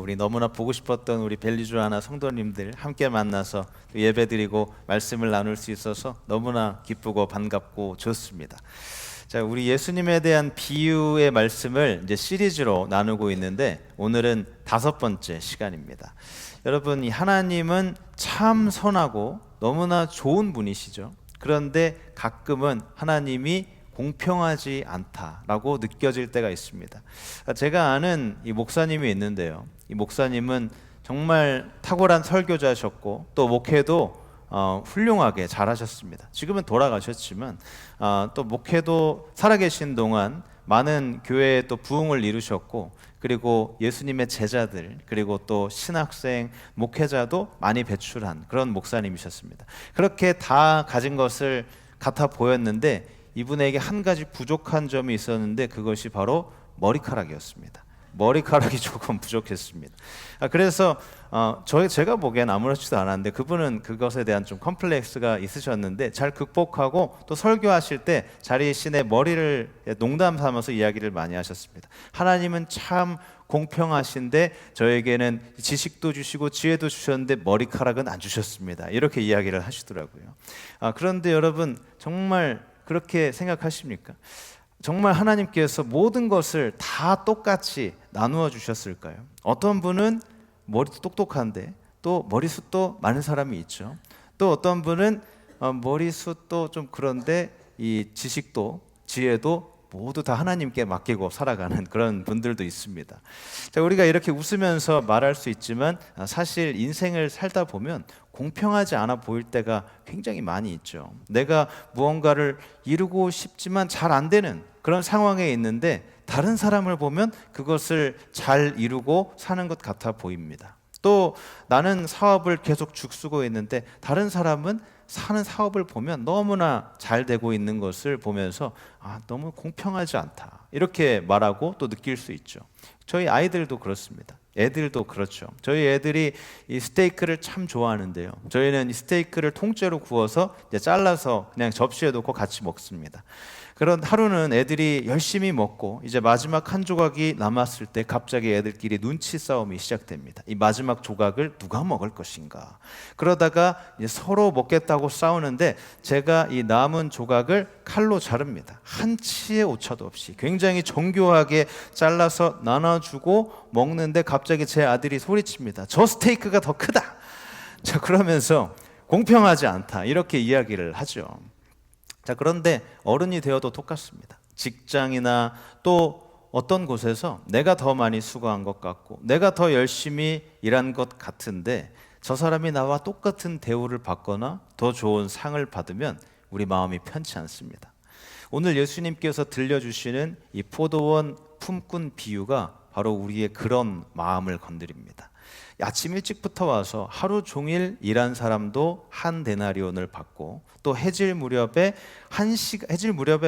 우리 너무나 보고 싶었던 우리 벨리주아나 성도님들 함께 만나서 예배드리고 말씀을 나눌 수 있어서 너무나 기쁘고 반갑고 좋습니다. 자, 우리 예수님에 대한 비유의 말씀을 이제 시리즈로 나누고 있는데 오늘은 5번째 시간입니다. 여러분, 이 하나님은 참 선하고 너무나 좋은 분이시죠. 그런데 가끔은 하나님이 공평하지 않다라고 느껴질 때가 있습니다. 제가 아는 이 목사님이 있는데요. 이 목사님은 정말 탁월한 설교자셨고 또 목회도 훌륭하게 잘하셨습니다. 지금은 돌아가셨지만 또 목회도 살아계신 동안 많은 교회에 또 부흥을 이루셨고, 그리고 예수님의 제자들, 그리고 또 신학생, 목회자도 많이 배출한 그런 목사님이셨습니다. 그렇게 다 가진 것을 같아 보였는데 이분에게 한 가지 부족한 점이 있었는데 그것이 바로 머리카락이었습니다. 머리카락이 조금 부족했습니다. 그래서 제가 보기엔 아무렇지도 않았는데 그분은 그것에 대한 좀 컴플렉스가 있으셨는데 잘 극복하고 또 설교하실 때 자신의 머리를 농담 삼아서 이야기를 많이 하셨습니다. 하나님은 참 공평하신데 저에게는 지식도 주시고 지혜도 주셨는데 머리카락은 안 주셨습니다. 이렇게 이야기를 하시더라고요. 그런데 여러분, 정말 그렇게 생각하십니까? 정말 하나님께서 모든 것을 다 똑같이 나누어 주셨을까요? 어떤 분은 머리도 똑똑한데 또 머리숱도 많은 사람이 있죠. 또 어떤 분은 머리숱도 좀 그런데 이 지식도 지혜도 모두 다 하나님께 맡기고 살아가는 그런 분들도 있습니다. 자, 우리가 이렇게 웃으면서 말할 수 있지만 사실 인생을 살다 보면 공평하지 않아 보일 때가 굉장히 많이 있죠. 내가 무언가를 이루고 싶지만 잘 안 되는 그런 상황에 있는데 다른 사람을 보면 그것을 잘 이루고 사는 것 같아 보입니다. 또 나는 사업을 계속 죽쓰고 있는데 다른 사람은 사는 사업을 보면 너무나 잘 되고 있는 것을 보면서 너무 공평하지 않다, 이렇게 말하고 또 느낄 수 있죠. 저희 아이들도 그렇습니다. 애들도 그렇죠. 저희 애들이 이 스테이크를 참 좋아하는데요. 저희는 이 스테이크를 통째로 구워서 이제 잘라서 그냥 접시에 놓고 같이 먹습니다. 그런 하루는 애들이 열심히 먹고 이제 마지막 한 조각이 남았을 때 갑자기 애들끼리 눈치 싸움이 시작됩니다. 이 마지막 조각을 누가 먹을 것인가. 그러다가 이제 서로 먹겠다고 싸우는데 제가 이 남은 조각을 칼로 자릅니다. 한 치의 오차도 없이 굉장히 정교하게 잘라서 나눠주고 먹는데 갑자기 제 아들이 소리칩니다. 저 스테이크가 더 크다. 자, 그러면서 공평하지 않다, 이렇게 이야기를 하죠. 자, 그런데 어른이 되어도 똑같습니다. 직장이나 또 어떤 곳에서 내가 더 많이 수고한 것 같고 내가 더 열심히 일한 것 같은데 저 사람이 나와 똑같은 대우를 받거나 더 좋은 상을 받으면 우리 마음이 편치 않습니다. 오늘 예수님께서 들려주시는 이 포도원 품꾼 비유가 바로 우리의 그런 마음을 건드립니다. 아침 일찍부터 와서 하루 종일 일한 사람도 한 데나리온을 받고 또 해질 무렵에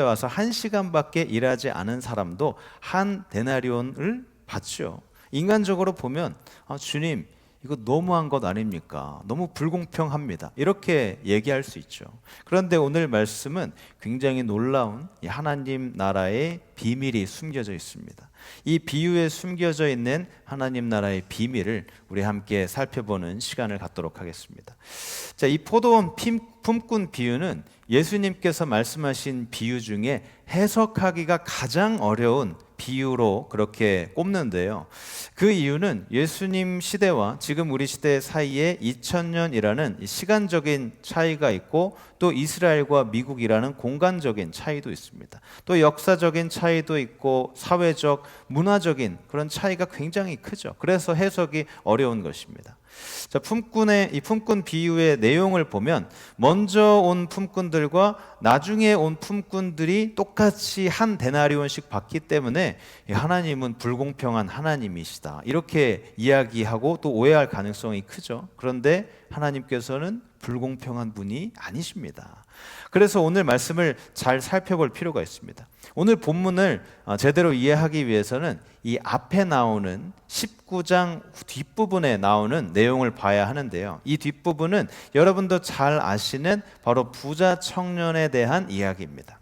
와서 1시간밖에 일하지 않은 사람도 한 데나리온을 받죠. 인간적으로 보면 주님, 이거 너무한 것 아닙니까? 너무 불공평합니다, 이렇게 얘기할 수 있죠. 그런데 오늘 말씀은 굉장히 놀라운 이 하나님 나라의 비밀이 숨겨져 있습니다. 이 비유에 숨겨져 있는 하나님 나라의 비밀을 우리 함께 살펴보는 시간을 갖도록 하겠습니다. 자, 이 포도원 품꾼 비유는 예수님께서 말씀하신 비유 중에 해석하기가 가장 어려운 비유로 그렇게 꼽는데요. 그 이유는 예수님 시대와 지금 우리 시대 사이에 2000년이라는 시간적인 차이가 있고 또 이스라엘과 미국이라는 공간적인 차이도 있습니다. 또 역사적인 차이도 있고 사회적, 문화적인 그런 차이가 굉장히 크죠. 그래서 해석이 어려운 것입니다. 자, 이 품꾼 비유의 내용을 보면 먼저 온 품꾼들과 나중에 온 품꾼들이 똑같이 한 데나리온씩 받기 때문에 하나님은 불공평한 하나님이시다, 이렇게 이야기하고 또 오해할 가능성이 크죠. 그런데 하나님께서는 불공평한 분이 아니십니다. 그래서 오늘 말씀을 잘 살펴볼 필요가 있습니다. 오늘 본문을 제대로 이해하기 위해서는 이 앞에 나오는 19장 뒷부분에 나오는 내용을 봐야 하는데요. 이 뒷부분은 여러분도 잘 아시는 바로 부자 청년에 대한 이야기입니다.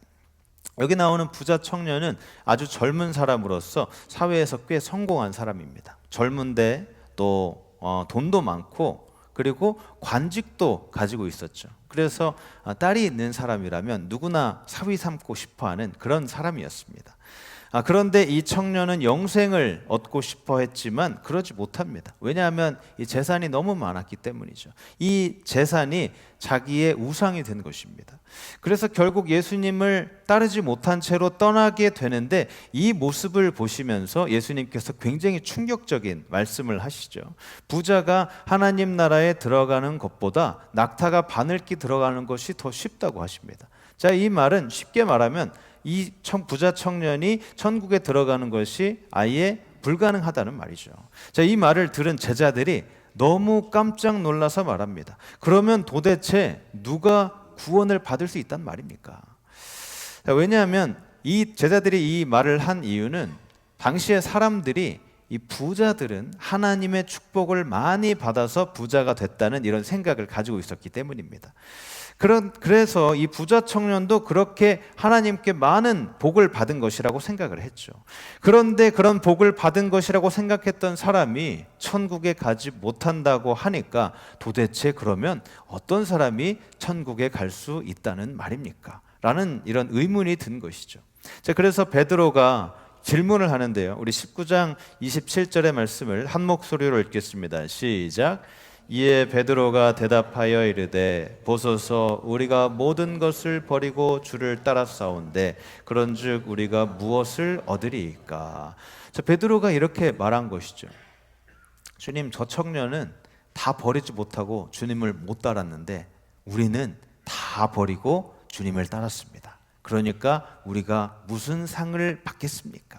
여기 나오는 부자 청년은 아주 젊은 사람으로서 사회에서 꽤 성공한 사람입니다. 젊은데 또 돈도 많고 그리고 관직도 가지고 있었죠. 그래서 딸이 있는 사람이라면 누구나 사위 삼고 싶어하는 그런 사람이었습니다. 그런데 이 청년은 영생을 얻고 싶어 했지만 그러지 못합니다. 왜냐하면 이 재산이 너무 많았기 때문이죠. 이 재산이 자기의 우상이 된 것입니다. 그래서 결국 예수님을 따르지 못한 채로 떠나게 되는데, 이 모습을 보시면서 예수님께서 굉장히 충격적인 말씀을 하시죠. 부자가 하나님 나라에 들어가는 것보다 낙타가 바늘기 들어가는 것이 더 쉽다고 하십니다. 자, 이 말은 쉽게 말하면 이 부자 청년이 천국에 들어가는 것이 아예 불가능하다는 말이죠. 자, 이 말을 들은 제자들이 너무 깜짝 놀라서 말합니다. 그러면 도대체 누가 구원을 받을 수 있단 말입니까? 자, 왜냐하면 이 제자들이 이 말을 한 이유는 당시의 사람들이 이 부자들은 하나님의 축복을 많이 받아서 부자가 됐다는 이런 생각을 가지고 있었기 때문입니다. 그래서 이 부자 청년도 그렇게 하나님께 많은 복을 받은 것이라고 생각을 했죠. 그런데 그런 복을 받은 것이라고 생각했던 사람이 천국에 가지 못한다고 하니까 도대체 그러면 어떤 사람이 천국에 갈 수 있다는 말입니까? 라는 이런 의문이 든 것이죠. 자, 그래서 베드로가 질문을 하는데요. 우리 19장 27절의 말씀을 한 목소리로 읽겠습니다. 시작. 이에 베드로가 대답하여 이르되 보소서, 우리가 모든 것을 버리고 주를 따랐사온데 그런즉 우리가 무엇을 얻으리이까? 자, 베드로가 이렇게 말한 것이죠. 주님, 저 청년은 다 버리지 못하고 주님을 못 따랐는데 우리는 다 버리고 주님을 따랐습니다. 그러니까 우리가 무슨 상을 받겠습니까?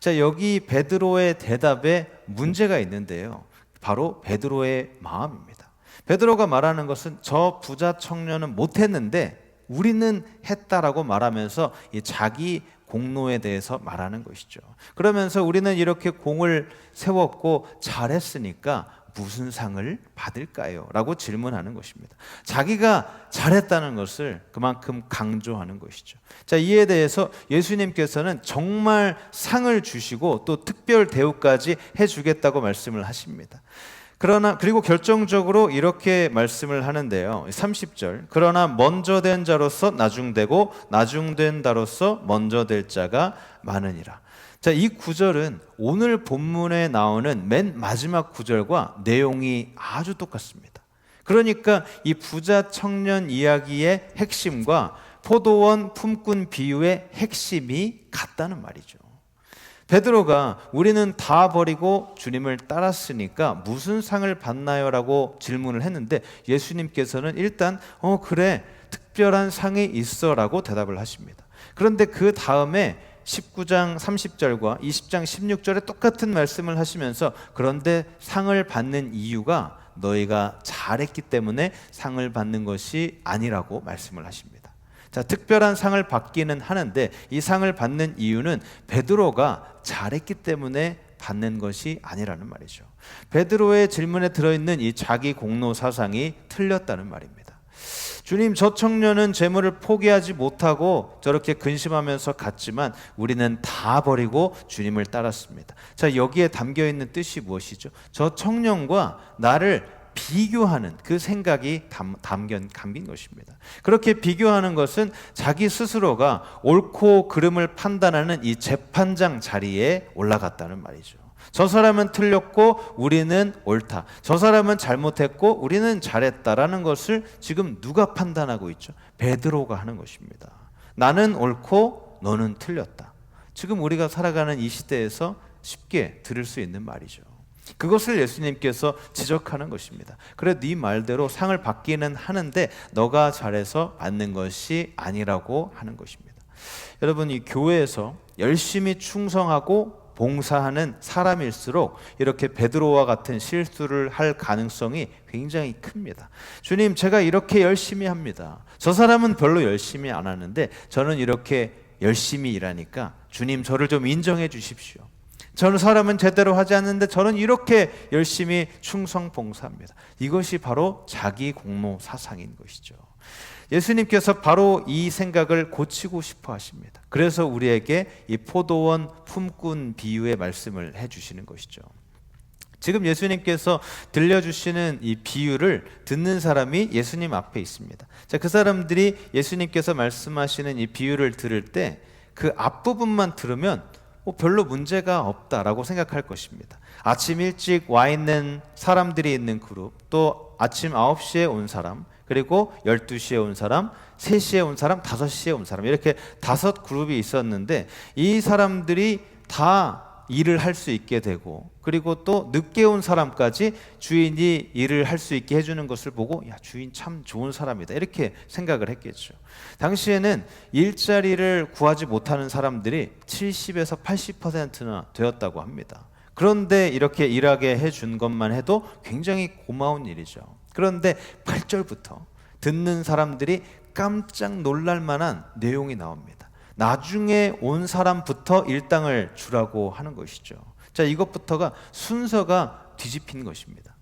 자, 여기 베드로의 대답에 문제가 있는데요. 바로 베드로의 마음입니다. 베드로가 말하는 것은 저 부자 청년은 못했는데 우리는 했다라고 말하면서 이 자기 공로에 대해서 말하는 것이죠. 그러면서 우리는 이렇게 공을 세웠고 잘했으니까 무슨 상을 받을까요? 라고 질문하는 것입니다. 자기가 잘했다는 것을 그만큼 강조하는 것이죠. 자, 이에 대해서 예수님께서는 정말 상을 주시고 또 특별 대우까지 해주겠다고 말씀을 하십니다. 그리고 결정적으로 이렇게 말씀을 하는데요. 30절. 그러나 먼저 된 자로서 나중되고 나중된 자로서 먼저 될 자가 많으니라. 자, 이 구절은 오늘 본문에 나오는 맨 마지막 구절과 내용이 아주 똑같습니다. 그러니까 이 부자 청년 이야기의 핵심과 포도원 품꾼 비유의 핵심이 같다는 말이죠. 베드로가 우리는 다 버리고 주님을 따랐으니까 무슨 상을 받나요? 라고 질문을 했는데 예수님께서는 일단 그래, 특별한 상이 있어 라고 대답을 하십니다. 그런데 그 다음에 19장 30절과 20장 16절에 똑같은 말씀을 하시면서 그런데 상을 받는 이유가 너희가 잘했기 때문에 상을 받는 것이 아니라고 말씀을 하십니다. 자, 특별한 상을 받기는 하는데 이 상을 받는 이유는 베드로가 잘했기 때문에 받는 것이 아니라는 말이죠. 베드로의 질문에 들어있는 이 자기 공로 사상이 틀렸다는 말입니다. 주님, 저 청년은 재물을 포기하지 못하고 저렇게 근심하면서 갔지만 우리는 다 버리고 주님을 따랐습니다. 자, 여기에 담겨있는 뜻이 무엇이죠? 저 청년과 나를 비교하는 그 생각이 담긴 것입니다. 그렇게 비교하는 것은 자기 스스로가 옳고 그름을 판단하는 이 재판장 자리에 올라갔다는 말이죠. 저 사람은 틀렸고 우리는 옳다. 저 사람은 잘못했고 우리는 잘했다라는 것을 지금 누가 판단하고 있죠? 베드로가 하는 것입니다. 나는 옳고 너는 틀렸다. 지금 우리가 살아가는 이 시대에서 쉽게 들을 수 있는 말이죠. 그것을 예수님께서 지적하는 것입니다. 그래, 네 말대로 상을 받기는 하는데 너가 잘해서 받는 것이 아니라고 하는 것입니다. 여러분, 이 교회에서 열심히 충성하고 봉사하는 사람일수록 이렇게 베드로와 같은 실수를 할 가능성이 굉장히 큽니다. 주님, 제가 이렇게 열심히 합니다. 저 사람은 별로 열심히 안 하는데 저는 이렇게 열심히 일하니까 주님, 저를 좀 인정해 주십시오. 저는 사람은 제대로 하지 않는데 저는 이렇게 열심히 충성 봉사합니다. 이것이 바로 자기 공로 사상인 것이죠. 예수님께서 바로 이 생각을 고치고 싶어 하십니다. 그래서 우리에게 이 포도원 품꾼 비유의 말씀을 해주시는 것이죠. 지금 예수님께서 들려주시는 이 비유를 듣는 사람이 예수님 앞에 있습니다. 자, 그 사람들이 예수님께서 말씀하시는 이 비유를 들을 때 그 앞부분만 들으면 별로 문제가 없다라고 생각할 것입니다. 아침 일찍 와 있는 사람들이 있는 그룹, 또 아침 9시에 온 사람, 그리고 12시에 온 사람, 3시에 온 사람, 5시에 온 사람, 이렇게 5그룹이 있었는데 이 사람들이 다 일을 할 수 있게 되고, 그리고 또 늦게 온 사람까지 주인이 일을 할 수 있게 해주는 것을 보고, 야, 주인 참 좋은 사람이다, 이렇게 생각을 했겠죠. 당시에는 일자리를 구하지 못하는 사람들이 70에서 80%나 되었다고 합니다. 그런데 이렇게 일하게 해준 것만 해도 굉장히 고마운 일이죠. 그런데 8절부터 듣는 사람들이 깜짝 놀랄 만한 내용이 나옵니다. 나중에 온 사람부터 일당을 주라고 하는 것이죠. 자, 이것부터가 순서가 뒤집힌 것입니다.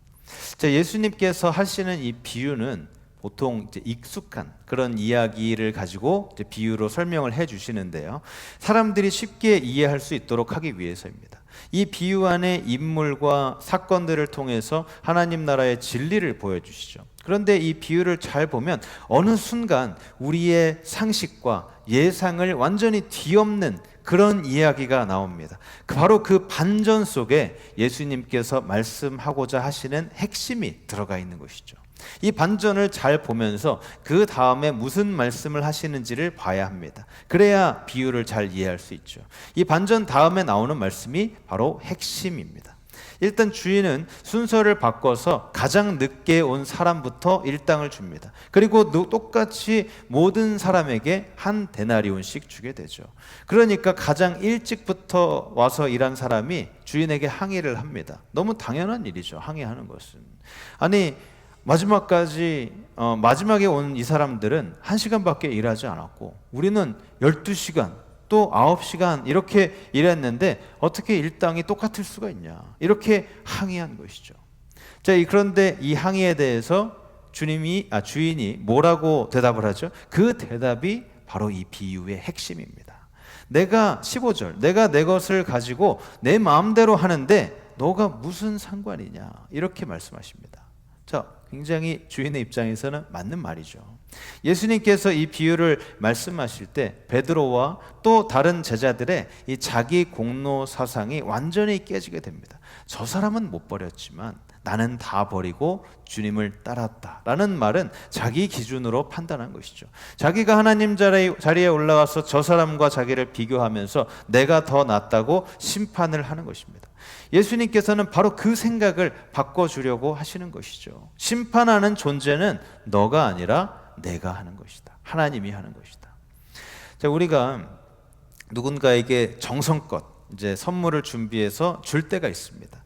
자, 예수님께서 하시는 이 비유는 보통 이제 익숙한 그런 이야기를 가지고 이제 비유로 설명을 해 주시는데요. 사람들이 쉽게 이해할 수 있도록 하기 위해서입니다. 이 비유 안에 인물과 사건들을 통해서 하나님 나라의 진리를 보여주시죠. 그런데 이 비유를 잘 보면 어느 순간 우리의 상식과 예상을 완전히 뒤엎는 그런 이야기가 나옵니다. 바로 그 반전 속에 예수님께서 말씀하고자 하시는 핵심이 들어가 있는 것이죠. 이 반전을 잘 보면서 그 다음에 무슨 말씀을 하시는지를 봐야 합니다. 그래야 비유를 잘 이해할 수 있죠. 이 반전 다음에 나오는 말씀이 바로 핵심입니다. 일단 주인은 순서를 바꿔서 가장 늦게 온 사람부터 일당을 줍니다. 그리고 똑같이 모든 사람에게 한 데나리온씩 주게 되죠. 그러니까 가장 일찍부터 와서 일한 사람이 주인에게 항의를 합니다. 너무 당연한 일이죠, 항의하는 것은. 아니, 마지막에 온 이 사람들은 1시간밖에 일하지 않았고 우리는 12시간 또 9시간 이렇게 일했는데 어떻게 일당이 똑같을 수가 있냐, 이렇게 항의한 것이죠. 자, 그런데 이 항의에 대해서 주인이 뭐라고 대답을 하죠? 그 대답이 바로 이 비유의 핵심입니다. 15절, 내가 내 것을 가지고 내 마음대로 하는데 너가 무슨 상관이냐, 이렇게 말씀하십니다. 자, 굉장히 주인의 입장에서는 맞는 말이죠. 예수님께서 이 비유를 말씀하실 때 베드로와 또 다른 제자들의 이 자기 공로 사상이 완전히 깨지게 됩니다. 저 사람은 못 버렸지만 나는 다 버리고 주님을 따랐다라는 말은 자기 기준으로 판단한 것이죠. 자기가 하나님 자리에 올라가서 저 사람과 자기를 비교하면서 내가 더 낫다고 심판을 하는 것입니다. 예수님께서는 바로 그 생각을 바꿔주려고 하시는 것이죠. 심판하는 존재는 너가 아니라 내가 하는 것이다. 하나님이 하는 것이다. 자, 우리가 누군가에게 정성껏 이제 선물을 준비해서 줄 때가 있습니다.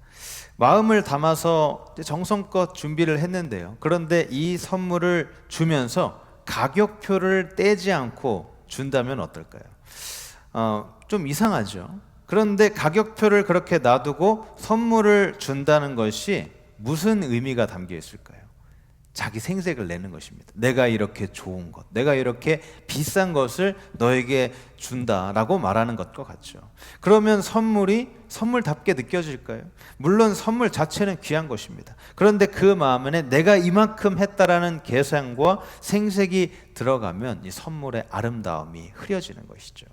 마음을 담아서 정성껏 준비를 했는데요. 그런데 이 선물을 주면서 가격표를 떼지 않고 준다면 어떨까요? 좀 이상하죠. 그런데 가격표를 그렇게 놔두고 선물을 준다는 것이 무슨 의미가 담겨 있을까요? 자기 생색을 내는 것입니다. 내가 이렇게 좋은 것, 내가 이렇게 비싼 것을 너에게 준다라고 말하는 것과 같죠. 그러면 선물이 선물답게 느껴질까요? 물론 선물 자체는 귀한 것입니다. 그런데 그 마음 안에 내가 이만큼 했다라는 계산과 생색이 들어가면 이 선물의 아름다움이 흐려지는 것이죠.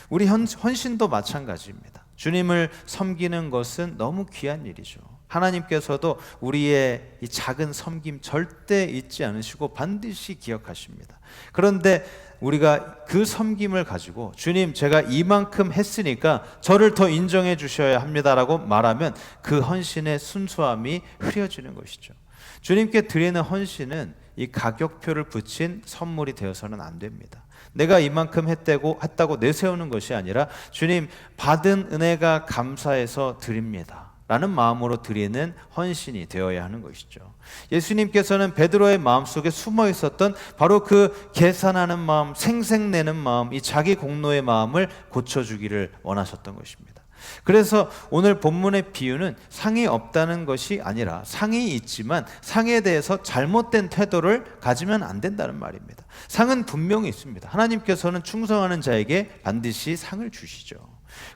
우리 헌신도 마찬가지입니다. 주님을 섬기는 것은 너무 귀한 일이죠. 하나님께서도 우리의 이 작은 섬김 절대 잊지 않으시고 반드시 기억하십니다. 그런데 우리가 그 섬김을 가지고 주님, 제가 이만큼 했으니까 저를 더 인정해 주셔야 합니다라고 말하면 그 헌신의 순수함이 흐려지는 것이죠. 주님께 드리는 헌신은 이 가격표를 붙인 선물이 되어서는 안 됩니다. 내가 이만큼 했다고 내세우는 것이 아니라 주님, 받은 은혜가 감사해서 드립니다 라는 마음으로 드리는 헌신이 되어야 하는 것이죠. 예수님께서는 베드로의 마음속에 숨어 있었던 바로 그 계산하는 마음, 생색내는 마음, 이 자기 공로의 마음을 고쳐주기를 원하셨던 것입니다. 그래서 오늘 본문의 비유는 상이 없다는 것이 아니라 상이 있지만 상에 대해서 잘못된 태도를 가지면 안 된다는 말입니다. 상은 분명히 있습니다. 하나님께서는 충성하는 자에게 반드시 상을 주시죠.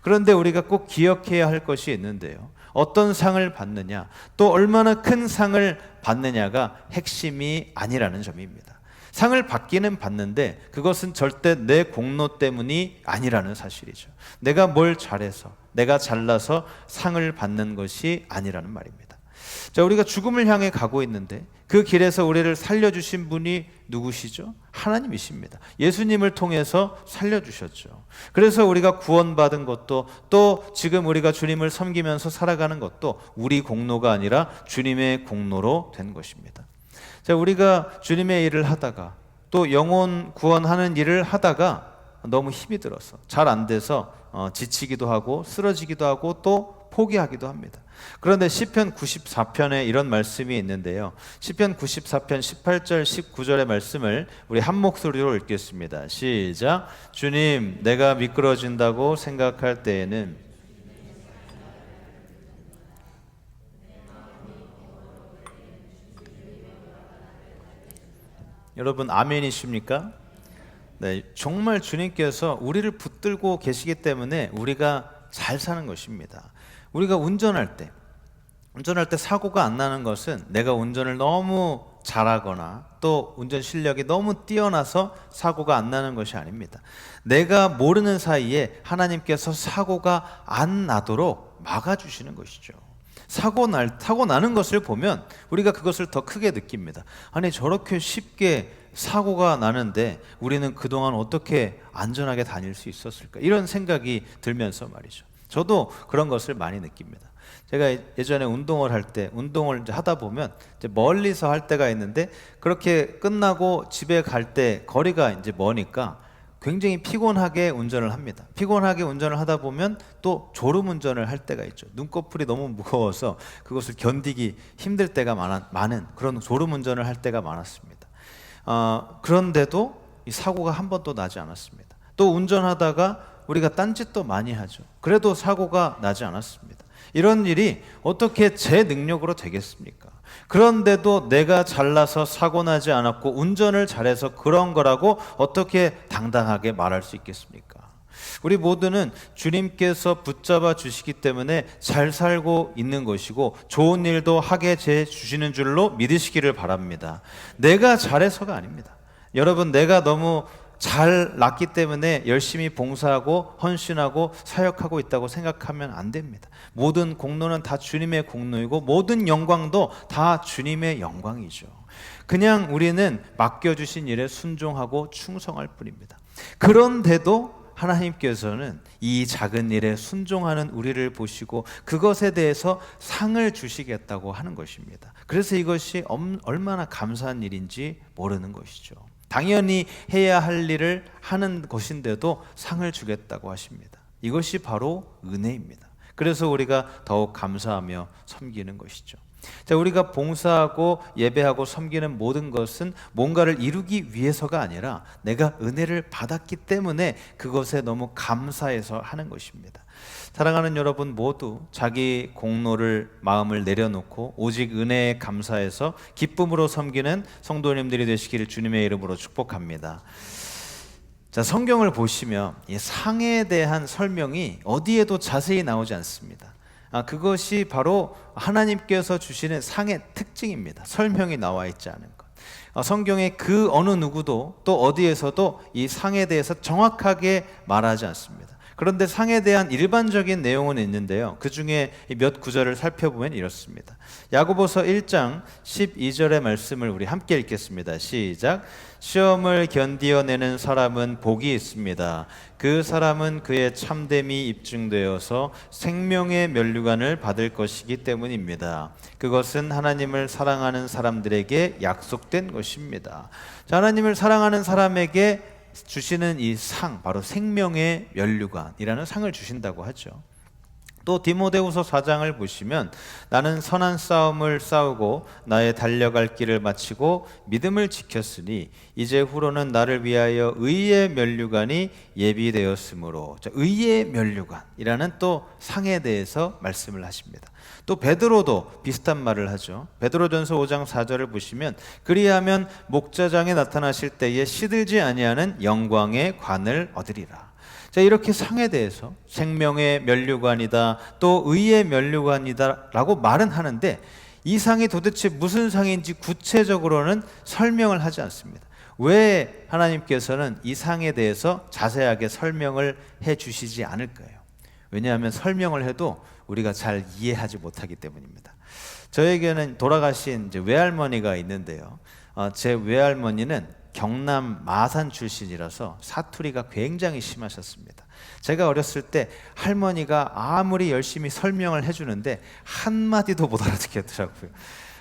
그런데 우리가 꼭 기억해야 할 것이 있는데요. 어떤 상을 받느냐, 또 얼마나 큰 상을 받느냐가 핵심이 아니라는 점입니다. 상을 받기는 받는데 그것은 절대 내 공로 때문이 아니라는 사실이죠. 내가 뭘 잘해서, 내가 잘나서 상을 받는 것이 아니라는 말입니다. 자, 우리가 죽음을 향해 가고 있는데 그 길에서 우리를 살려주신 분이 누구시죠? 하나님이십니다. 예수님을 통해서 살려주셨죠. 그래서 우리가 구원받은 것도, 또 지금 우리가 주님을 섬기면서 살아가는 것도 우리 공로가 아니라 주님의 공로로 된 것입니다. 자, 우리가 주님의 일을 하다가 또 영혼 구원하는 일을 하다가 너무 힘이 들어서 잘 안 돼서 지치기도 하고 쓰러지기도 하고 또 포기하기도 합니다. 그런데 시편 94편에 이런 말씀이 있는데요. 시편 94편 18절 19절의 말씀을 우리 한 목소리로 읽겠습니다. 시작. 주님, 내가 미끄러진다고 생각할 때에는 여러분 아멘이십니까? 네, 정말 주님께서 우리를 붙들고 계시기 때문에 우리가 잘 사는 것입니다. 우리가 운전할 때 사고가 안 나는 것은 내가 운전을 너무 잘하거나 또 운전 실력이 너무 뛰어나서 사고가 안 나는 것이 아닙니다. 내가 모르는 사이에 하나님께서 사고가 안 나도록 막아주시는 것이죠. 사고 나는 것을 보면 우리가 그것을 더 크게 느낍니다. 아니, 저렇게 쉽게 사고가 나는데 우리는 그동안 어떻게 안전하게 다닐 수 있었을까? 이런 생각이 들면서 말이죠. 저도 그런 것을 많이 느낍니다. 제가 예전에 운동을 이제 하다 보면 이제 멀리서 할 때가 있는데 그렇게 끝나고 집에 갈 때 거리가 이제 머니까 굉장히 피곤하게 운전을 합니다. 피곤하게 운전을 하다 보면 또 졸음 운전을 할 때가 있죠. 눈꺼풀이 너무 무거워서 그것을 견디기 힘들 때가 많은 그런 졸음 운전을 할 때가 많았습니다. 그런데도 이 사고가 한 번도 나지 않았습니다. 또 운전하다가 우리가 딴짓도 많이 하죠. 그래도 사고가 나지 않았습니다. 이런 일이 어떻게 제 능력으로 되겠습니까? 그런데도 내가 잘나서 사고 나지 않았고 운전을 잘해서 그런 거라고 어떻게 당당하게 말할 수 있겠습니까? 우리 모두는 주님께서 붙잡아 주시기 때문에 잘 살고 있는 것이고 좋은 일도 하게 해 주시는 줄로 믿으시기를 바랍니다. 내가 잘해서가 아닙니다. 여러분, 내가 너무 잘 났기 때문에 열심히 봉사하고 헌신하고 사역하고 있다고 생각하면 안 됩니다. 모든 공로는 다 주님의 공로이고 모든 영광도 다 주님의 영광이죠. 그냥 우리는 맡겨주신 일에 순종하고 충성할 뿐입니다. 그런데도 하나님께서는 이 작은 일에 순종하는 우리를 보시고 그것에 대해서 상을 주시겠다고 하는 것입니다. 그래서 이것이 얼마나 감사한 일인지 모르는 것이죠. 당연히 해야 할 일을 하는 것인데도 상을 주겠다고 하십니다. 이것이 바로 은혜입니다. 그래서 우리가 더욱 감사하며 섬기는 것이죠. 자, 우리가 봉사하고 예배하고 섬기는 모든 것은 뭔가를 이루기 위해서가 아니라 내가 은혜를 받았기 때문에 그것에 너무 감사해서 하는 것입니다. 사랑하는 여러분 모두 자기 공로를 마음을 내려놓고 오직 은혜에 감사해서 기쁨으로 섬기는 성도님들이 되시기를 주님의 이름으로 축복합니다. 자, 성경을 보시면 이 상에 대한 설명이 어디에도 자세히 나오지 않습니다. 그것이 바로 하나님께서 주시는 상의 특징입니다. 설명이 나와 있지 않은 것. 성경에 그 어느 누구도 또 어디에서도 이 상에 대해서 정확하게 말하지 않습니다. 그런데 상에 대한 일반적인 내용은 있는데요. 그 중에 몇 구절을 살펴보면 이렇습니다. 야고보서 1장 12절의 말씀을 우리 함께 읽겠습니다. 시작. 시험을 견디어내는 사람은 복이 있습니다. 그 사람은 그의 참됨이 입증되어서 생명의 면류관을 받을 것이기 때문입니다. 그것은 하나님을 사랑하는 사람들에게 약속된 것입니다. 자, 하나님을 사랑하는 사람에게 주시는 이 상, 바로 생명의 면류관이라는 상을 주신다고 하죠. 또 디모데후서 4장을 보시면 나는 선한 싸움을 싸우고 나의 달려갈 길을 마치고 믿음을 지켰으니 이제 후로는 나를 위하여 의의 면류관이 예비되었으므로, 의의 면류관이라는 또 상에 대해서 말씀을 하십니다. 또 베드로도 비슷한 말을 하죠. 베드로전서 5장 4절을 보시면 그리하면 목자장에 나타나실 때에 시들지 아니하는 영광의 관을 얻으리라. 자, 이렇게 상에 대해서 생명의 면류관이다, 또 의의 면류관이다 라고 말은 하는데 이 상이 도대체 무슨 상인지 구체적으로는 설명을 하지 않습니다. 왜 하나님께서는 이 상에 대해서 자세하게 설명을 해 주시지 않을까요? 왜냐하면 설명을 해도 우리가 잘 이해하지 못하기 때문입니다. 저에게는 돌아가신 이제 외할머니가 있는데요. 제 외할머니는 경남 마산 출신이라서 사투리가 굉장히 심하셨습니다. 제가 어렸을 때 할머니가 아무리 열심히 설명을 해주는데 한마디도 못 알아듣겠더라고요.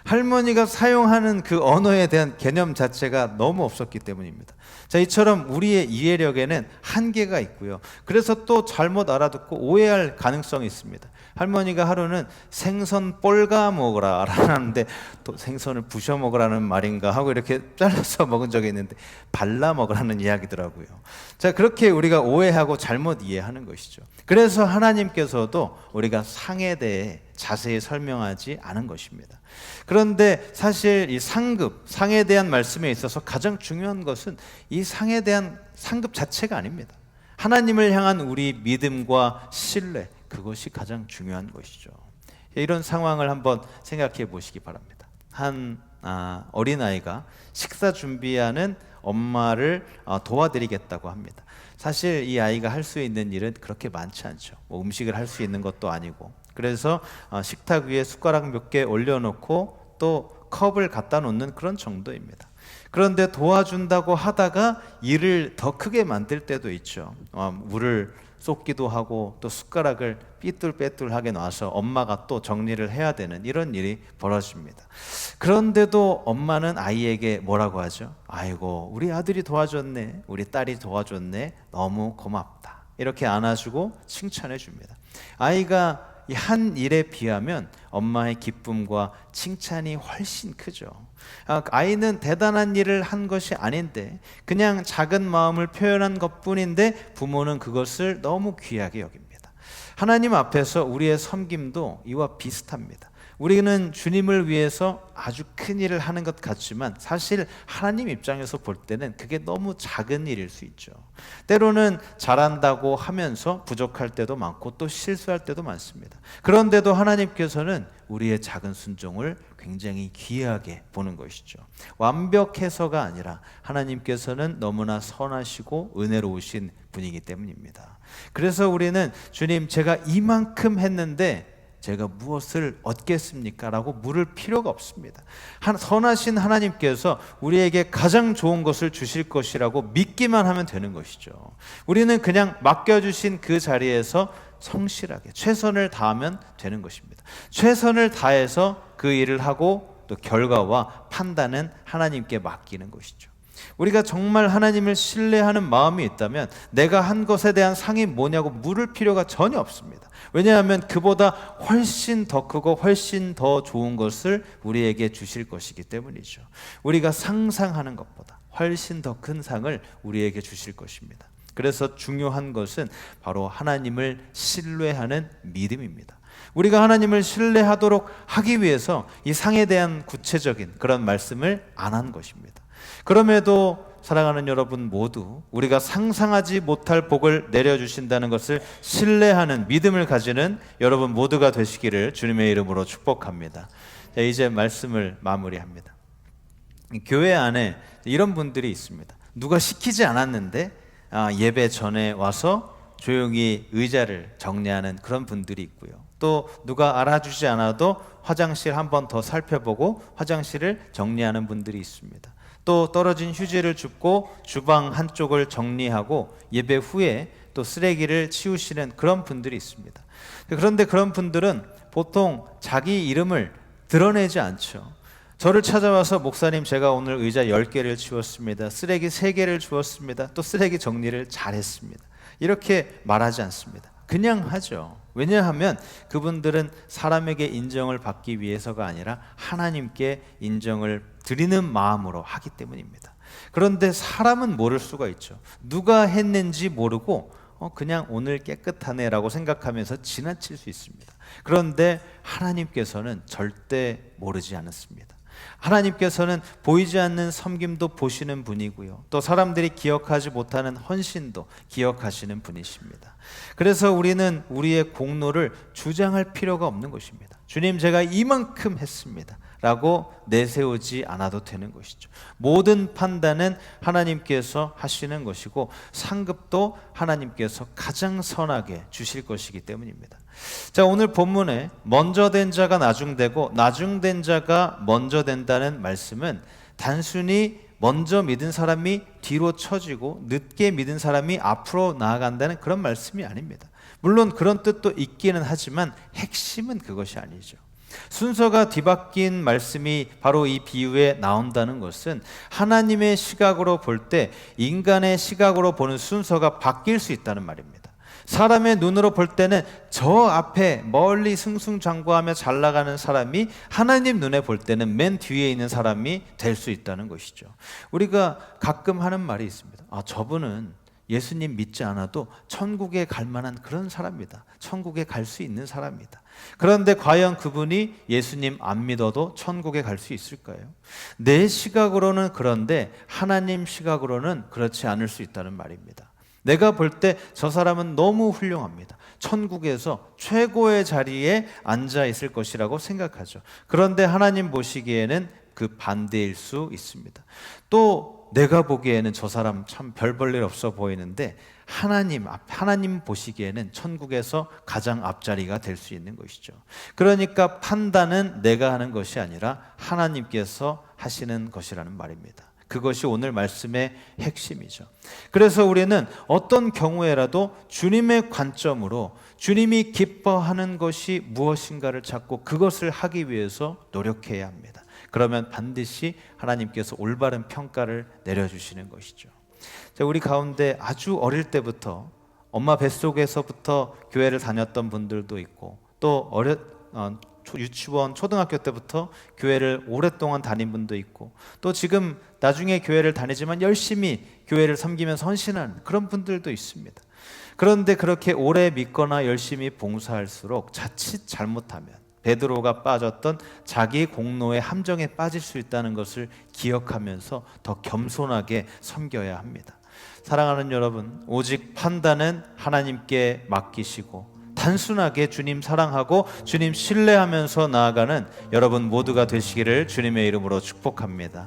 할머니가 사용하는 그 언어에 대한 개념 자체가 너무 없었기 때문입니다. 자, 이처럼 우리의 이해력에는 한계가 있고요. 그래서 또 잘못 알아듣고 오해할 가능성이 있습니다. 할머니가 하루는 생선 볼가 먹으라 라는데 또 생선을 부셔 먹으라는 말인가 하고 이렇게 잘라서 먹은 적이 있는데 발라 먹으라는 이야기더라고요. 자, 그렇게 우리가 오해하고 잘못 이해하는 것이죠. 그래서 하나님께서도 우리가 상에 대해 자세히 설명하지 않은 것입니다. 그런데 사실 이 상급, 상에 대한 말씀에 있어서 가장 중요한 것은 이 상에 대한 상급 자체가 아닙니다. 하나님을 향한 우리 믿음과 신뢰, 그것이 가장 중요한 것이죠. 이런 상황을 한번 생각해 보시기 바랍니다. 한 어린아이가 식사 준비하는 엄마를 도와드리겠다고 합니다. 사실 이 아이가 할 수 있는 일은 그렇게 많지 않죠. 뭐 음식을 할 수 있는 것도 아니고. 그래서 식탁 위에 숟가락 몇 개 올려놓고 또 컵을 갖다 놓는 그런 정도입니다. 그런데 도와준다고 하다가 일을 더 크게 만들 때도 있죠. 물을 쏟기도 하고 또 숟가락을 삐뚤빼뚤하게 놔서 엄마가 또 정리를 해야 되는 이런 일이 벌어집니다. 그런데도 엄마는 아이에게 뭐라고 하죠? 아이고, 우리 아들이 도와줬네, 우리 딸이 도와줬네, 너무 고맙다, 이렇게 안아주고 칭찬해 줍니다. 아이가 이 한 일에 비하면 엄마의 기쁨과 칭찬이 훨씬 크죠. 아이는 대단한 일을 한 것이 아닌데 그냥 작은 마음을 표현한 것뿐인데 부모는 그것을 너무 귀하게 여깁니다. 하나님 앞에서 우리의 섬김도 이와 비슷합니다. 우리는 주님을 위해서 아주 큰 일을 하는 것 같지만 사실 하나님 입장에서 볼 때는 그게 너무 작은 일일 수 있죠. 때로는 잘한다고 하면서 부족할 때도 많고 또 실수할 때도 많습니다. 그런데도 하나님께서는 우리의 작은 순종을 굉장히 귀하게 보는 것이죠. 완벽해서가 아니라 하나님께서는 너무나 선하시고 은혜로우신 분이기 때문입니다. 그래서 우리는 주님, 제가 이만큼 했는데 제가 무엇을 얻겠습니까? 라고 물을 필요가 없습니다. 선하신 하나님께서 우리에게 가장 좋은 것을 주실 것이라고 믿기만 하면 되는 것이죠. 우리는 그냥 맡겨주신 그 자리에서 성실하게 최선을 다하면 되는 것입니다. 최선을 다해서 그 일을 하고 또 결과와 판단은 하나님께 맡기는 것이죠. 우리가 정말 하나님을 신뢰하는 마음이 있다면 내가 한 것에 대한 상이 뭐냐고 물을 필요가 전혀 없습니다. 왜냐하면 그보다 훨씬 더 크고 훨씬 더 좋은 것을 우리에게 주실 것이기 때문이죠. 우리가 상상하는 것보다 훨씬 더 큰 상을 우리에게 주실 것입니다. 그래서 중요한 것은 바로 하나님을 신뢰하는 믿음입니다. 우리가 하나님을 신뢰하도록 하기 위해서 이 상에 대한 구체적인 그런 말씀을 안 한 것입니다. 그럼에도 사랑하는 여러분 모두 우리가 상상하지 못할 복을 내려주신다는 것을 신뢰하는 믿음을 가지는 여러분 모두가 되시기를 주님의 이름으로 축복합니다. 자, 이제 말씀을 마무리합니다. 교회 안에 이런 분들이 있습니다. 누가 시키지 않았는데 예배 전에 와서 조용히 의자를 정리하는 그런 분들이 있고요. 또 누가 알아주지 않아도 화장실 한 번 더 살펴보고 화장실을 정리하는 분들이 있습니다. 또 떨어진 휴지를 줍고 주방 한쪽을 정리하고 예배 후에 또 쓰레기를 치우시는 그런 분들이 있습니다. 그런데 그런 분들은 보통 자기 이름을 드러내지 않죠. 저를 찾아와서 목사님, 제가 오늘 의자 10개를 치웠습니다. 쓰레기 3개를 주웠습니다. 또 쓰레기 정리를 잘했습니다. 이렇게 말하지 않습니다. 그냥 하죠. 왜냐하면 그분들은 사람에게 인정을 받기 위해서가 아니라 하나님께 인정을 드리는 마음으로 하기 때문입니다. 그런데 사람은 모를 수가 있죠. 누가 했는지 모르고 그냥 오늘 깨끗하네 라고 생각하면서 지나칠 수 있습니다. 그런데 하나님께서는 절대 모르지 않았습니다. 하나님께서는 보이지 않는 섬김도 보시는 분이고요. 또 사람들이 기억하지 못하는 헌신도 기억하시는 분이십니다. 그래서 우리는 우리의 공로를 주장할 필요가 없는 것입니다. 주님, 제가 이만큼 했습니다 라고 내세우지 않아도 되는 것이죠. 모든 판단은 하나님께서 하시는 것이고 상급도 하나님께서 가장 선하게 주실 것이기 때문입니다. 자, 오늘 본문에 먼저 된 자가 나중되고 나중된 자가 먼저 된다는 말씀은 단순히 먼저 믿은 사람이 뒤로 처지고 늦게 믿은 사람이 앞으로 나아간다는 그런 말씀이 아닙니다. 물론 그런 뜻도 있기는 하지만 핵심은 그것이 아니죠. 순서가 뒤바뀐 말씀이 바로 이 비유에 나온다는 것은 하나님의 시각으로 볼 때 인간의 시각으로 보는 순서가 바뀔 수 있다는 말입니다. 사람의 눈으로 볼 때는 저 앞에 멀리 승승장구하며 잘 나가는 사람이 하나님 눈에 볼 때는 맨 뒤에 있는 사람이 될 수 있다는 것이죠. 우리가 가끔 하는 말이 있습니다. 저분은 예수님 믿지 않아도 천국에 갈 만한 그런 사람이다. 천국에 갈 수 있는 사람이다. 그런데 과연 그분이 예수님 안 믿어도 천국에 갈 수 있을까요? 내 시각으로는 그런데 하나님 시각으로는 그렇지 않을 수 있다는 말입니다. 내가 볼 때 저 사람은 너무 훌륭합니다. 천국에서 최고의 자리에 앉아 있을 것이라고 생각하죠. 그런데 하나님 보시기에는 그 반대일 수 있습니다. 또 내가 보기에는 저 사람 참 별 볼 일 없어 보이는데 하나님 보시기에는 천국에서 가장 앞자리가 될 수 있는 것이죠. 그러니까 판단은 내가 하는 것이 아니라 하나님께서 하시는 것이라는 말입니다. 그것이 오늘 말씀의 핵심이죠. 그래서 우리는 어떤 경우에라도 주님의 관점으로 주님이 기뻐하는 것이 무엇인가를 찾고 그것을 하기 위해서 노력해야 합니다. 그러면 반드시 하나님께서 올바른 평가를 내려주시는 것이죠. 자, 우리 가운데 아주 어릴 때부터 엄마 뱃속에서부터 교회를 다녔던 분들도 있고 또 유치원, 초등학교 때부터 교회를 오랫동안 다닌 분도 있고 또 지금 나중에 교회를 다니지만 열심히 교회를 섬기면서 헌신하는 그런 분들도 있습니다. 그런데 그렇게 오래 믿거나 열심히 봉사할수록 자칫 잘못하면 베드로가 빠졌던 자기 공로의 함정에 빠질 수 있다는 것을 기억하면서 더 겸손하게 섬겨야 합니다. 사랑하는 여러분, 오직 판단은 하나님께 맡기시고 단순하게 주님 사랑하고 주님 신뢰하면서 나아가는 여러분 모두가 되시기를 주님의 이름으로 축복합니다.